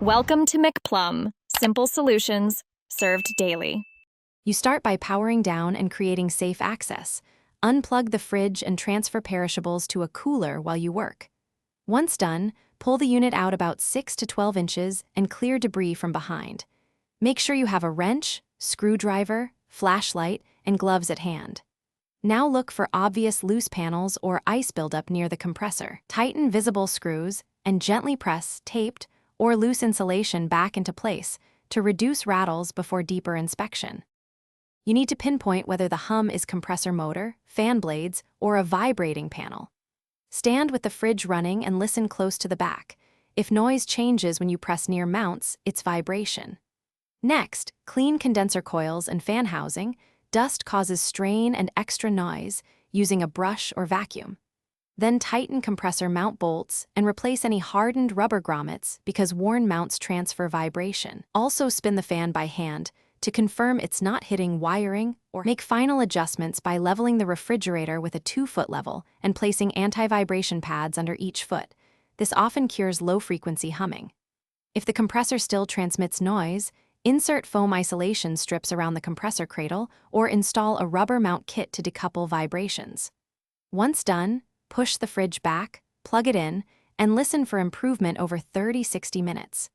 Welcome to McPlum, simple solutions served daily. You start by powering down and creating safe access. Unplug the fridge and transfer perishables to a cooler while you work. Once done, pull the unit out about 6 to 12 inches and clear debris from behind. Make sure you have a wrench, screwdriver, flashlight, and gloves at hand. Now look for obvious loose panels or ice buildup near the compressor. Tighten visible screws and gently press taped or loose insulation back into place to reduce rattles before deeper inspection. You need to pinpoint whether the hum is compressor motor, fan blades, or a vibrating panel. Stand with the fridge running and listen close to the back. If noise changes when you press near mounts, it's vibration. Next, clean condenser coils and fan housing. Dust causes strain and extra noise using a brush or vacuum. Then tighten compressor mount bolts and replace any hardened rubber grommets because worn mounts transfer vibration. Also spin the fan by hand to confirm it's not hitting wiring, or make final adjustments by leveling the refrigerator with a 2-foot level and placing anti-vibration pads under each foot. This often cures low-frequency humming. If the compressor still transmits noise, insert foam isolation strips around the compressor cradle or install a rubber mount kit to decouple vibrations. Once done, push the fridge back, plug it in, and listen for improvement over 30-60 minutes.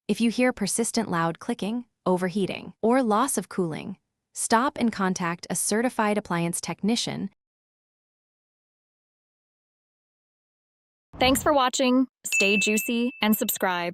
If you hear persistent loud clicking, overheating, or loss of cooling, stop and contact a certified appliance technician. Thanks for watching. Stay juicy and subscribe.